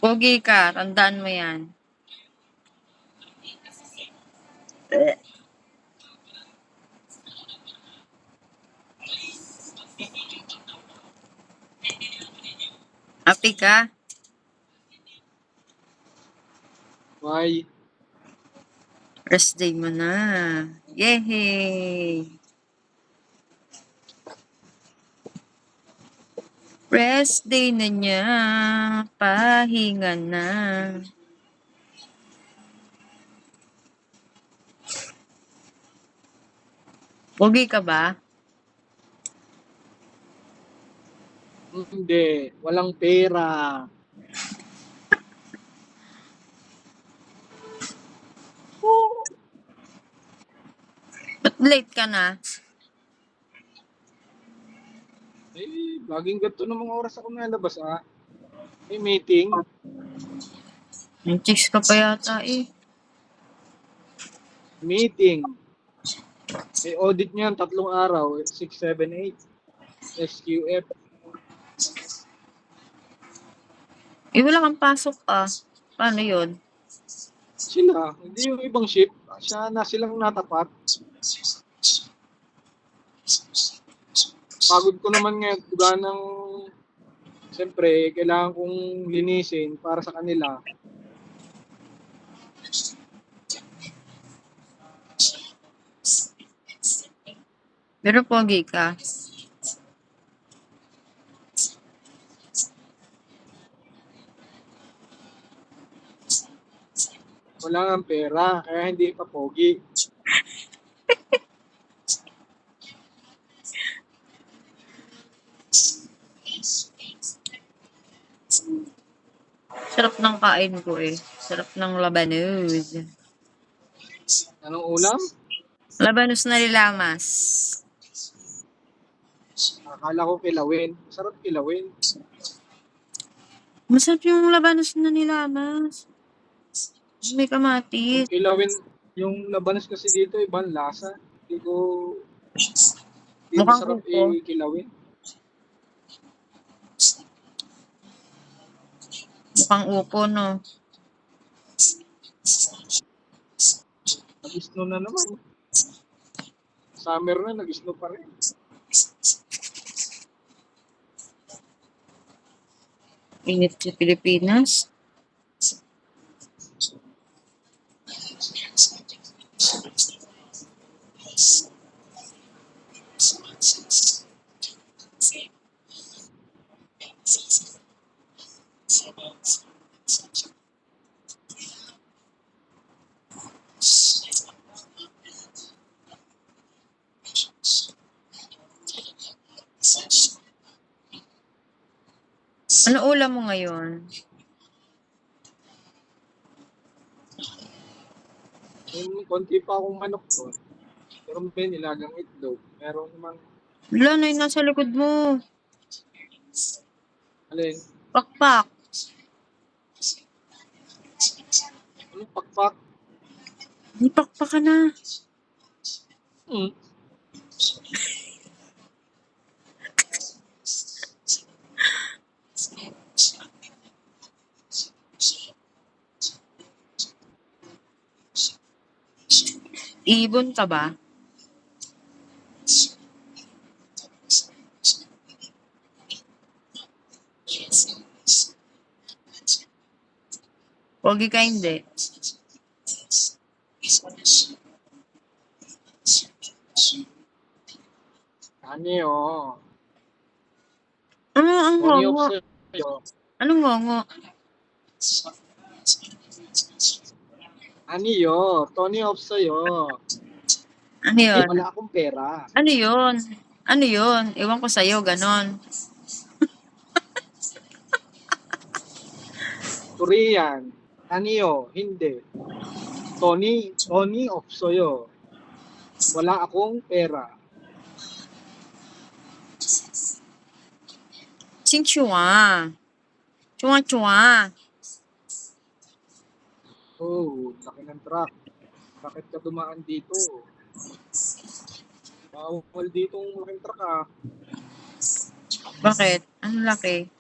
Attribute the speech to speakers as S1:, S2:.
S1: Pogi ka, tandaan mo yan. Happy ka?
S2: Why?
S1: Rest day mo na. Yehey! Rest day na niya. Pahinga na. Pogi ka ba?
S2: Hindi. Walang pera.
S1: Ba't late ka na?
S2: Eh, laging ganito ng mga oras ako nalabas, ah. May meeting.
S1: Yung chicks ka pa yata eh.
S2: Meeting. May audit niyan, 3 araw. 6, 7, 8. SQF.
S1: Eh, wala kang pasok pa. Paano yun?
S2: Sila. Hindi yung ibang ship. Siya na silang natapat. Pagod ko naman ngayon. Tuga ng... Siyempre, kailangan kong linisin para sa kanila.
S1: Pero pogi ka.
S2: Wala nga pera, kaya hindi pa pogi.
S1: Sarap ng kain ko eh. Sarap ng labanos.
S2: Anong ulam?
S1: Labanos na lilamas.
S2: Akala ko kilawin. Sarap kilawin.
S1: Masarap yung labanos na nilamas. May
S2: Yung
S1: kamatis.
S2: kilawin, yung labanos kasi dito, ibang lasa. Hindi
S1: Mukhang
S2: masarap
S1: upo.
S2: kilawin.
S1: Mukhang upo, no?
S2: Nag-snow na naman. Summer na, nag-snow pa rin.
S1: Init sa Pilipinas. Ano ulam mo ngayon?
S2: Yung konti pa akong manok doon. Pero may nilagang itlog. Meron naman,
S1: Wala na yung nasa likod mo.
S2: alin,
S1: Pakpak.
S2: anong pakpak?
S1: Di pakpak ka na.
S2: Hmm.
S1: Ibon ka ba? Pogi ka hindi.
S2: Ani, oh.
S1: Ano ang
S2: Tony
S1: ngongo?
S2: of sa'yo.
S1: Anong ngongo?
S2: Ani yo, Tony of sa'yo.
S1: Ano yun?
S2: Wala akong pera.
S1: Ano yun? Ano yun? Ewan ko sa'yo, ganon.
S2: Korean. Anio, hindi. Tony of Soyo. Wala akong pera.
S1: Sing chua. Chua chua.
S2: Oh, laki ng truck. Bakit ka dumaan dito? Bawal dito ang laking truck, ah.
S1: Bakit? Ang laki.